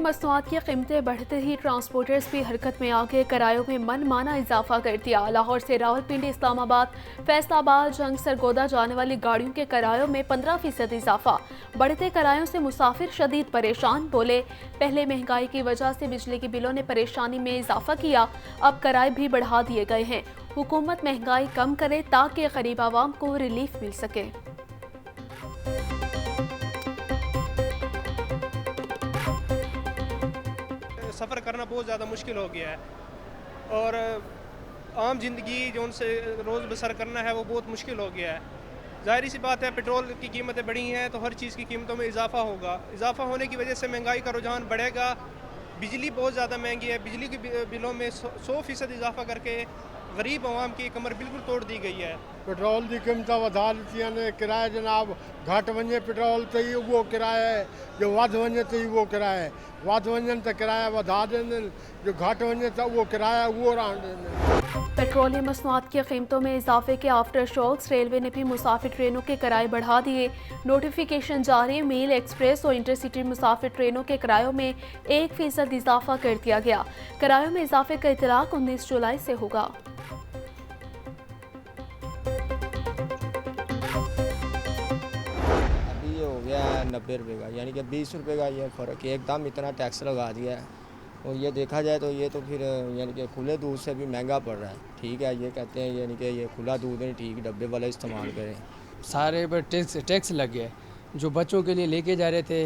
मसनूआत की कीमतें बढ़ते ही ट्रांसपोर्टर्स भी हरकत में आके किरायों में मनमाना इजाफा कर दिया। लाहौर से रावलपिंडी, इस्लामाबाद, फैसलाबाद, जंग, सरगोदा जाने वाली गाड़ियों के किरायों में 15% इजाफा। बढ़ते किरायों से मुसाफिर शदीद परेशान। बोले, पहले महंगाई की वजह से बिजली के बिलों ने परेशानी में इजाफा किया, अब किराए भी बढ़ा दिए गए हैं। हुकूमत महंगाई कम करे ताकि गरीब आवाम को रिलीफ मिल सके। सफ़र करना बहुत ज़्यादा मुश्किल हो गया है और आम ज़िंदगी जो उनसे रोज़ बसर करना है वो बहुत मुश्किल हो गया है। ज़ाहिर सी बात है, पेट्रोल की कीमतें बढ़ी हैं तो हर चीज़ की कीमतों में इजाफा होगा। इजाफा होने की वजह से महंगाई का रुझान बढ़ेगा। बिजली बहुत ज़्यादा महंगी है, बिजली के बिलों में 100% इजाफा करके गरीब आवाम की कमर बिल्कुल तोड़ दी गई है। पेट्रोल की कीमत वधा दी ने, किराया जनाब घट वे पेट्रोल ते ही वो किराया है, जो वध वे तो ही वो किराया है। वध वन तो किराया वधा दें, जो घट वे तो वो किराया वो रहन दें। पेट्रोलियम मसनूआत की कीमतों में इजाफे के आफ्टर शॉक्स। रेलवे ने भी मुसाफिर ट्रेनों के किराए बढ़ा दिए। नोटिफिकेशन जारी। मेल एक्सप्रेस और इंटरसिटी मुसाफिर ट्रेनों के किरायों में 1% इजाफा कर दिया गया। किरायों में इजाफे का इतलाक 19 जुलाई से होगा। अभी ये हो गया है 90 रुपये का, यानी कि 20 रुपये का ये फ़र्क है। एकदम इतना टैक्स लगा दिया है और ये देखा जाए तो ये तो फिर यानी कि खुले दूध से भी महंगा पड़ रहा है। ठीक है, ये कहते हैं यानी कि ये खुला दूध नहीं ठीक, डब्बे वाला इस्तेमाल करें। सारे पर टैक्स लग गया। जो बच्चों के लिए लेके जा रहे थे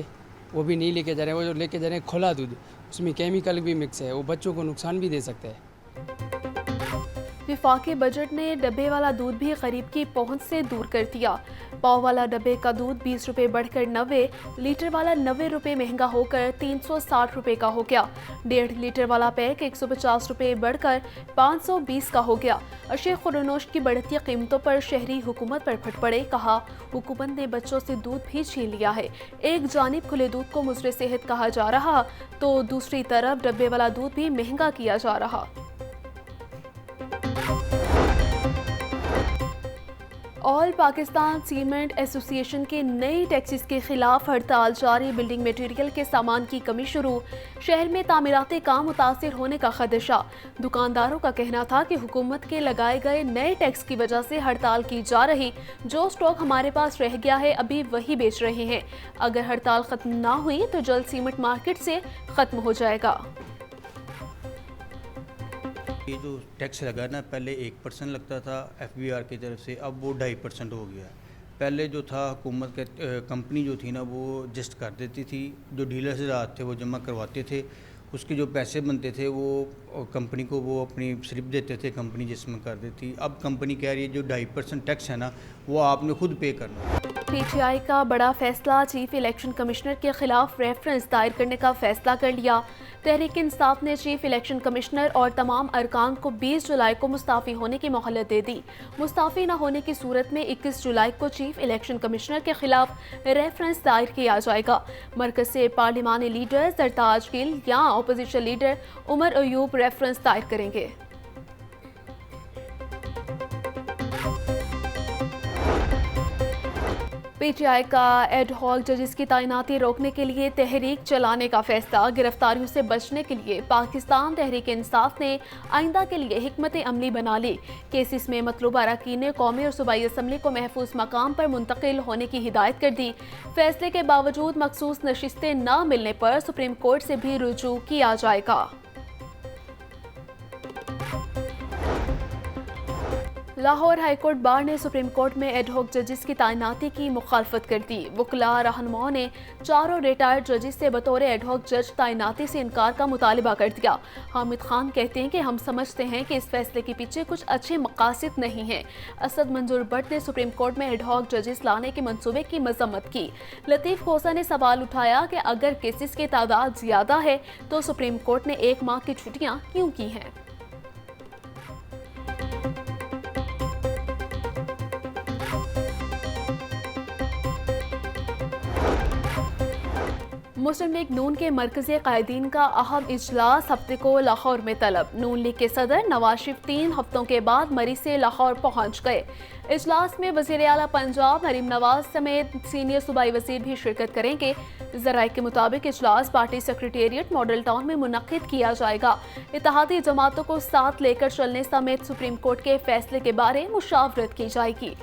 वो भी नहीं लेके जा रहे हैं। वो जो लेके जा रहे हैं खुला दूध, उसमें केमिकल भी मिक्स है, वो बच्चों को नुकसान भी दे सकता है। विफाकी बजट ने डब्बे वाला दूध भी गरीब की पहुंच से दूर कर दिया। पाव वाला डब्बे का दूध 20 रुपये बढ़कर 90, लीटर वाला 90 रुपये महंगा होकर 360 रुपये का हो गया। 1.5 लीटर वाला पैक 150 रुपये बढ़कर 520 का हो गया। अशे खुरनोश की बढ़ती कीमतों पर शहरी हुकूमत पर फट पड़े। कहा, हुकूमत ने बच्चों से दूध भी छीन लिया है। एक जानिब खुले दूध को मुज़र सेहत कहा जा रहा तो दूसरी तरफ डब्बे वाला दूध भी महंगा किया जा रहा। ऑल पाकिस्तान सीमेंट एसोसिएशन के नई टैक्सेस के खिलाफ हड़ताल जारी। बिल्डिंग मटेरियल के सामान की कमी शुरू। शहर में तामीराती काम मुतासिर होने का खदशा। दुकानदारों का कहना था कि हुकूमत के लगाए गए नए टैक्स की वजह से हड़ताल की जा रही। जो स्टॉक हमारे पास रह गया है अभी वही बेच रहे हैं। अगर हड़ताल खत्म ना हुई तो जल्द सीमेंट मार्केट से खत्म हो जाएगा। ये जो टैक्स लगा ना, पहले 1% लगता था FBR की तरफ से, अब वो 2.5% हो गया। पहले जो था हुकूमत के कंपनी जो थी ना वो जस्ट कर देती थी, जो डीलर से रात थे वो जमा करवाते थे, उसके जो पैसे बनते थे वो कंपनी को वो अपनी स्लिप देते थे, कंपनी जिसमें कर देती। अब कंपनी कह रही है जो 2.5% टैक्स है ना वो आपने खुद पे करना। PTI का बड़ा फैसला। चीफ इलेक्शन कमिश्नर के खिलाफ रेफरेंस दायर करने का फैसला कर लिया। तहरीक इंसाफ ने चीफ इलेक्शन कमिश्नर और तमाम अरकान को 20 जुलाई को मुस्ताफ़ी होने की मोहलत दे दी। मुस्ताफ़ी न होने की सूरत में 21 जुलाई को चीफ इलेक्शन कमिश्नर के खिलाफ रेफरेंस दायर किया जाएगा। मरकज से पार्लिमानी लीडर सरताज गिल या opposition leader Umar Ayub reference दायर करेंगे। PTI का एडहॉक जजेस की तैनाती रोकने के लिए तहरीक चलाने का फैसला। गिरफ्तारियों से बचने के लिए पाकिस्तान तहरीक इंसाफ ने आइंदा के लिए हिकमत अमली बना ली। केसेस में मतलूबा अरकान ने कौमी और सूबाई असम्बली को महफूज मकाम पर मुंतकिल होने की हिदायत कर दी। फैसले के बावजूद मखसूस नशिस्तें न मिलने पर सुप्रीम कोर्ट से भी रुजू किया जाएगा। लाहौर हाईकोर्ट बार ने सुप्रीम कोर्ट में एडहॉक जजेस की तैनाती की मुखालफत कर दी। वकला रहनुमाओं ने चारों रिटायर्ड जजेस से बतौर एडहॉक जज तैनाती से इनकार का मुतालबा कर दिया। हामिद खान कहते हैं कि हम समझते हैं कि इस फैसले के पीछे कुछ अच्छे मकासद नहीं हैं। असद मंजूर भट्ट ने सुप्रीम कोर्ट में एडहॉक जजेस लाने के मंसूबे की मजम्मत की। लतीफ खोसा ने सवाल उठाया कि अगर केसेस की तादाद ज्यादा है तो सुप्रीम कोर्ट ने 1 माह की छुट्टियां क्यों की हैं। मुस्लिम लीग नून के मरकजी कायदीन का अहम इजलास हफ्ते को लाहौर में तलब। नून लीग के सदर नवाज शरीफ 3 हफ्तों के बाद मरी से लाहौर पहुंच गए। इजलास में वज़ीर आला पंजाब मरीम नवाज समेत सीनियर सूबाई वज़ीर भी शिरकत करेंगे। ज़राए के मुताबिक इजलास पार्टी सेक्रेटेरिएट मॉडल टाउन में मुनक्किद किया जाएगा। इत्तेहादी जमातों को साथ लेकर चलने समेत सुप्रीम कोर्ट के फैसले के बारे मुशावरत की जाएगी।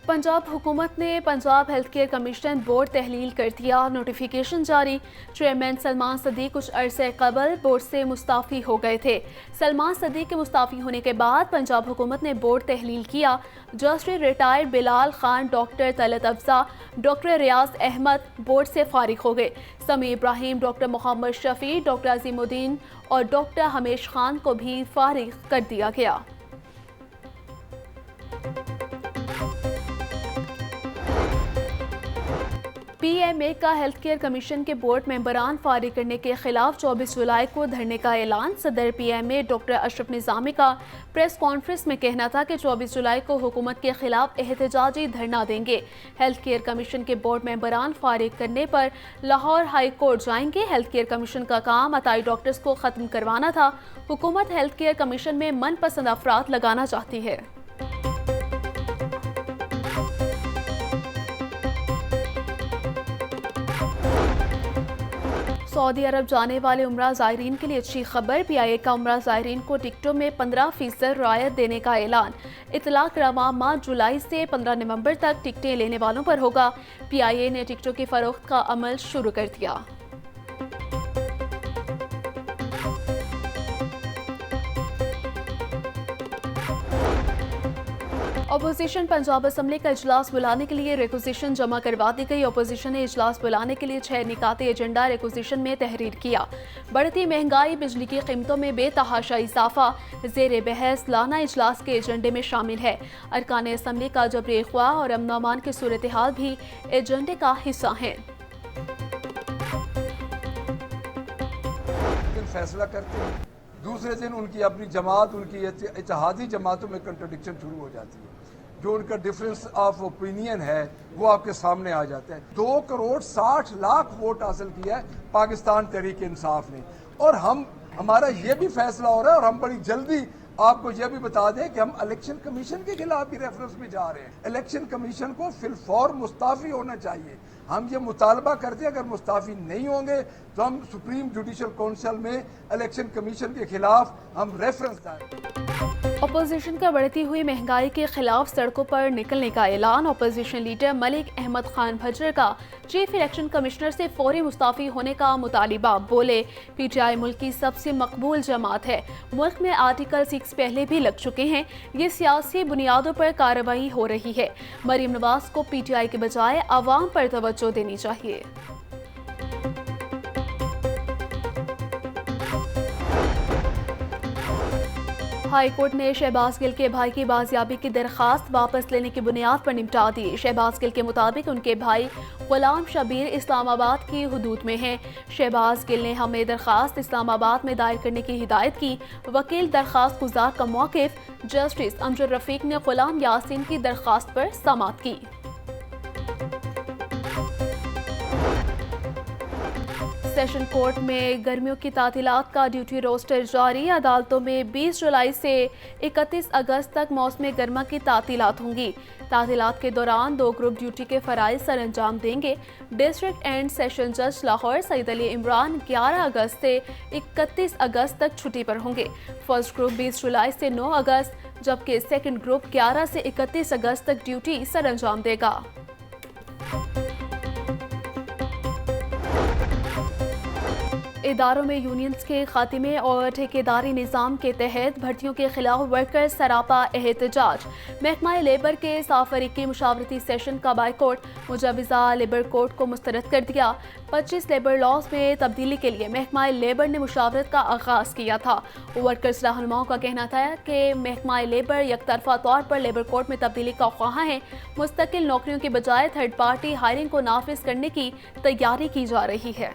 पंजाब हुकूमत ने Punjab Health Care Commission board तहलील कर दिया। नोटिफिकेशन जारी। चेयरमैन सलमान सदीक कुछ अरसे कबल बोर्ड से मुस्ताफ़ी हो गए थे। सलमान सदीक के मुस्ताफ़ी होने के बाद पंजाब हुकूमत ने बोर्ड तहलील किया। Justice retired Bilal Khan, doctor Talat Afza, doctor Riaz Ahmed board से फारिग हो गए। समी इब्राहिम, डॉक्टर मोहम्मद शफी, डॉक्टर अजीमुद्दीन और डॉक्टर हमेश खान को भी फारिग कर दिया गया। पीएमए का हेल्थ केयर कमीशन के बोर्ड मेंबरान फारिग करने के खिलाफ 24 जुलाई को धरने का ऐलान। सदर पीएमए डॉक्टर अशरफ निज़ामी का प्रेस कॉन्फ्रेंस में कहना था कि 24 जुलाई को हुकूमत के खिलाफ एहतजाजी धरना देंगे। हेल्थ केयर कमीशन के बोर्ड मेंबरान फारिग करने पर लाहौर हाई कोर्ट जाएंगे। हेल्थ केयर कमीशन का काम अताई डॉक्टर्स को ख़त्म करवाना था। हुकूमत हेल्थ केयर कमीशन में मनपसंद अफराद लगाना चाहती है। सऊदी अरब जाने वाले उम्रा ज़ायरीन के लिए अच्छी खबर। पीआईए का उम्रा ज़ायरीन को टिकटों में 15% रियायत देने का ऐलान। इतलाक रवा माह जुलाई से 15 नवंबर तक टिकटें लेने वालों पर होगा। पीआईए ने टिकटों की फरोख्त का अमल शुरू कर दिया। अपोजिशन पंजाब असम्बली का इजलास बुलाने के लिए रिक्वेजिशन जमा करवा दी गई। अपोजिशन ने इजलास बुलाने के लिए 6 निकाती एजेंडा रिक्वेजिशन में तहरीर किया। बढ़ती महंगाई, बिजली की कीमतों में बेतहाशा इजाफा ज़ेर बहस लाना इजलास के एजेंडे में शामिल है। अरकान असम्बली का जबरी अगवा और अमन अमान की सूरत हाल भी एजेंडे का हिस्सा है। फैसला करते हैं, दूसरे दिन उनकी अपनी जमात, उनकी इत्तेहादी जमातों में कंट्रडिक्शन शुरू हो जाती है। जो उनका डिफरेंस ऑफ ओपिनियन है वो आपके सामने आ जाता है। 2 करोड़ 60 लाख वोट हासिल किया है पाकिस्तान तहरीक इंसाफ ने, और हमारा ये भी फैसला हो रहा है और हम बड़ी जल्दी आपको यह भी बता दें कि हम इलेक्शन कमीशन के खिलाफ भी रेफरेंस में जा रहे हैं। इलेक्शन कमीशन को फिलफौर मुस्ताफ़ी होना चाहिए। हम ये मुतालबा करते हैं, अगर मुस्ताफ़ी नहीं होंगे तो हम सुप्रीम जुडिशल काउंसिल में इलेक्शन कमीशन के खिलाफ हम रेफरेंस दें। अपोजिशन का बढ़ती हुई महंगाई के खिलाफ सड़कों पर निकलने का ऐलान। अपोजिशन लीडर मलिक अहमद खान भज्जर का चीफ इलेक्शन कमिश्नर से फौरी मुस्ताफ़ी होने का मुतालिबा। बोले, पीटीआई मुल्क की सबसे मकबूल जमात है। मुल्क में आर्टिकल 6 पहले भी लग चुके हैं। ये सियासी बुनियादों पर कार्रवाई हो रही है। मरीम नवाज को पीटीआई के बजाय आवाम पर तवज्जो देनी चाहिए। हाई कोर्ट ने शहबाज गिल के भाई की बाजियाबी की दरखास्त वापस लेने की बुनियाद पर निपटा दी। शहबाज गिल के मुताबिक उनके भाई गुलाम शबीर इस्लामाबाद की हुदूद में हैं। शहबाज गिल ने हमें दरखास्त इस्लामाबाद में दायर करने की हिदायत की। वकील दरखास्त गुजार का मौक़िफ़ जस्टिस अमजद रफ़ीक ने गुलाम यासीन की दरखास्त पर समाअत की। सेशन कोर्ट में गर्मियों की तातीलात का ड्यूटी रोस्टर जारी। अदालतों में 20 जुलाई से 31 अगस्त तक मौसम गर्मा की तातीलात होंगी। तातीलात के दौरान 2 ग्रुप ड्यूटी के फ़राइज़ सर अंजाम देंगे। डिस्ट्रिक्ट एंड सेशन जज लाहौर सईद अली इमरान 11 अगस्त से 31 अगस्त तक छुट्टी पर होंगे। फर्स्ट ग्रुप 20 जुलाई से 9 अगस्त, जबकि सेकंड ग्रुप 11 से 31 अगस्त तक ड्यूटी सर अंजाम देगा। इदारों में यूनियंस के खात्मे और ठेकेदारी निज़ाम के तहत भर्तियों के खिलाफ वर्कर्स सरापा एहतजाज। महकमा लेबर के 7 फरीकी मुशावरती सेशन का बाइकॉट। मुजवज़ा लेबर कोर्ट को मुस्तरद कर दिया। 25 लेबर लॉज में तब्दीली के लिए महकमा लेबर ने मुशावरत का आगाज़ किया था। वर्कर्स रहनुमाओं का कहना था कि महकमा लेबर यकतरफा तौर पर लेबर कोर्ट में तब्दीली का ख्वाह है। मुस्तकिल नौकरियों के बजाय थर्ड पार्टी हायरिंग को नाफिज करने की तैयारी की जा रही है।